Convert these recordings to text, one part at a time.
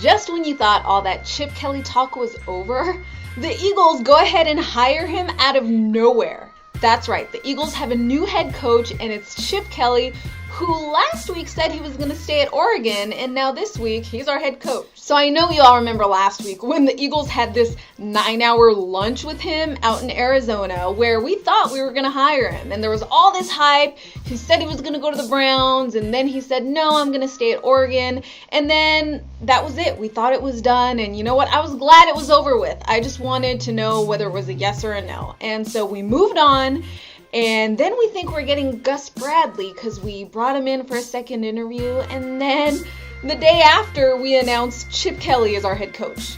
just when you thought all that Chip Kelly talk was over, the Eagles go ahead and hire him out of nowhere. That's right, the Eagles have a new head coach, and it's Chip Kelly, who last week said he was going to stay at Oregon, and now this week he's our head coach. So I know you all remember last week when the Eagles had this 9-hour lunch with him out in Arizona where we thought we were going to hire him, and there was all this hype. He said he was going to go to the Browns, and then he said, no, I'm going to stay at Oregon, and then that was it. We thought it was done, and you know what? I was glad it was over with. I just wanted to know whether it was a yes or a no, and so we moved on. And then we think we're getting Gus Bradley because we brought him in for a second interview. And then the day after, we announced Chip Kelly as our head coach.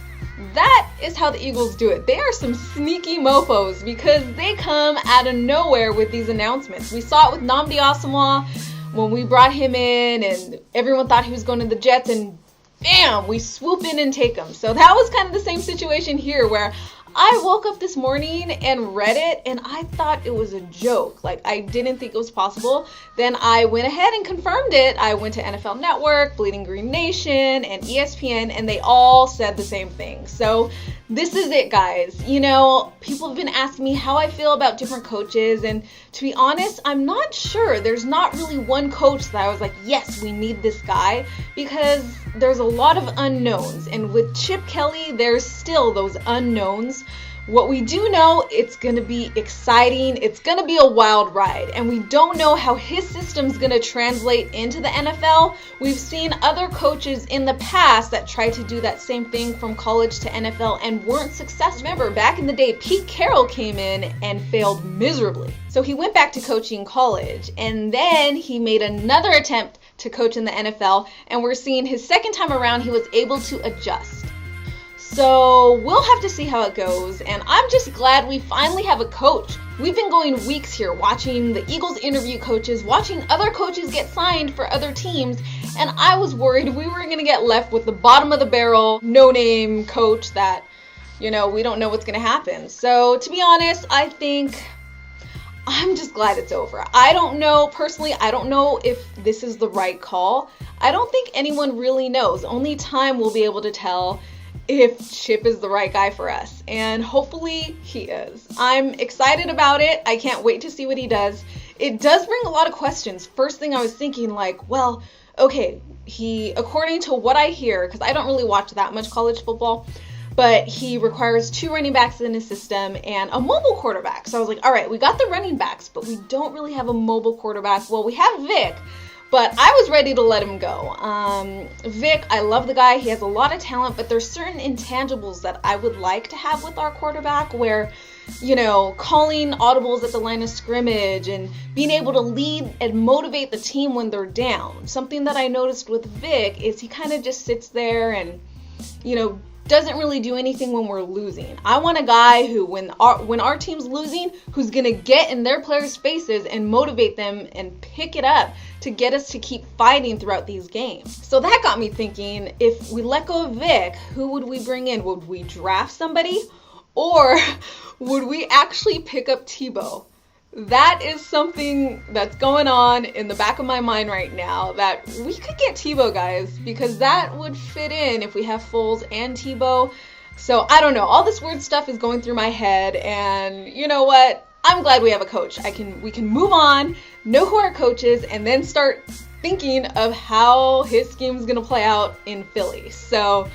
That is how the Eagles do it. They are some sneaky mofos because they come out of nowhere with these announcements. We saw it with Nnamdi Asomugha when we brought him in and everyone thought he was going to the Jets, and bam, we swoop in and take him. So that was kind of the same situation here where I woke up this morning and read it, and I thought it was a joke. Like, I didn't think it was possible. Then I went ahead and confirmed it. I went to NFL Network, Bleeding Green Nation, and ESPN, and they all said the same thing. So this is it, guys. You know, people have been asking me how I feel about different coaches, and to be honest, I'm not sure. There's not really one coach that I was like, yes, we need this guy, because there's a lot of unknowns, and with Chip Kelly, there's still those unknowns. What we do know, it's going to be exciting, it's going to be a wild ride, and we don't know how his system's going to translate into the NFL. We've seen other coaches in the past that tried to do that same thing from college to NFL and weren't successful. Remember, back in the day, Pete Carroll came in and failed miserably. So he went back to coaching college, and then he made another attempt to coach in the NFL, and we're seeing his second time around, he was able to adjust. So we'll have to see how it goes, and I'm just glad we finally have a coach. We've been going weeks here watching the Eagles interview coaches, watching other coaches get signed for other teams, and I was worried we were going to get left with the bottom of the barrel, no-name coach that, you know, we don't know what's going to happen. So to be honest, I think I'm just glad it's over. I don't know, personally, I don't know if this is the right call. I don't think anyone really knows. Only time will be able to tell if Chip is the right guy for us, and hopefully he is. I'm excited about it. I can't wait to see what he does. It does bring a lot of questions. First thing I was thinking, like, well, okay, he, according to what I hear, because I don't really watch that much college football, but he requires 2 running backs in his system and a mobile quarterback. So I was like, all right, we got the running backs, but we don't really have a mobile quarterback. Well, we have Vic, but I was ready to let him go. Vic, I love the guy. He has a lot of talent, but there's certain intangibles that I would like to have with our quarterback where, you know, calling audibles at the line of scrimmage and being able to lead and motivate the team when they're down. Something that I noticed with Vic is he kind of just sits there and, you know, doesn't really do anything when we're losing. I want a guy who, when our team's losing, who's going to get in their players' faces and motivate them and pick it up to get us to keep fighting throughout these games. So that got me thinking, if we let go of Vic, who would we bring in? Would we draft somebody? Or would we actually pick up Tebow? That is something that's going on in the back of my mind right now, that we could get Tebow, guys, because that would fit in if we have Foles and Tebow. So I don't know, all this weird stuff is going through my head, and you know what? I'm glad we have a coach. We can move on, know who our coach is, and then start thinking of how his scheme is going to play out in Philly. So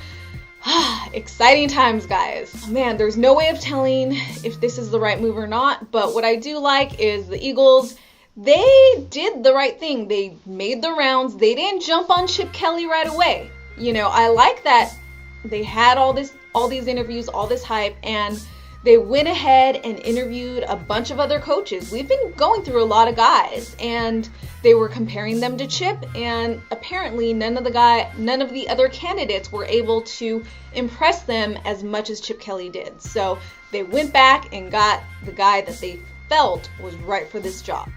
exciting times, guys. Man, there's no way of telling if this is the right move or not, but what I do like is the Eagles, they did the right thing. They made the rounds. They didn't jump on Chip Kelly right away. You know, I like that they had all these interviews, all this hype, and they went ahead and interviewed a bunch of other coaches. We've been going through a lot of guys, and they were comparing them to Chip, and apparently none of the other candidates were able to impress them as much as Chip Kelly did. So they went back and got the guy that they felt was right for this job.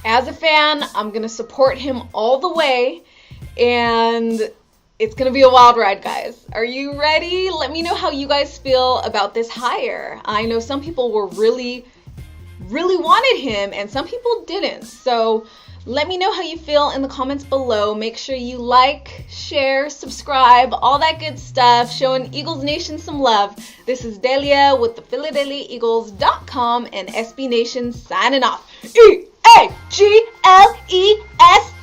As a fan, I'm going to support him all the way, and it's going to be a wild ride, guys. Are you ready? Let me know how you guys feel about this hire. I know some people were really wanted him, and some people didn't. So Let me know how you feel in the comments below. Make sure you like, share, subscribe, all that good stuff, showing Eagles Nation some love. This is Delia with the PhiladelphiaEagles.com and SB Nation signing off. E-A-G-L-E-S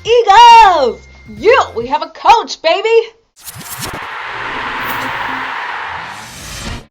Eagles! Yeah, we have a coach, baby!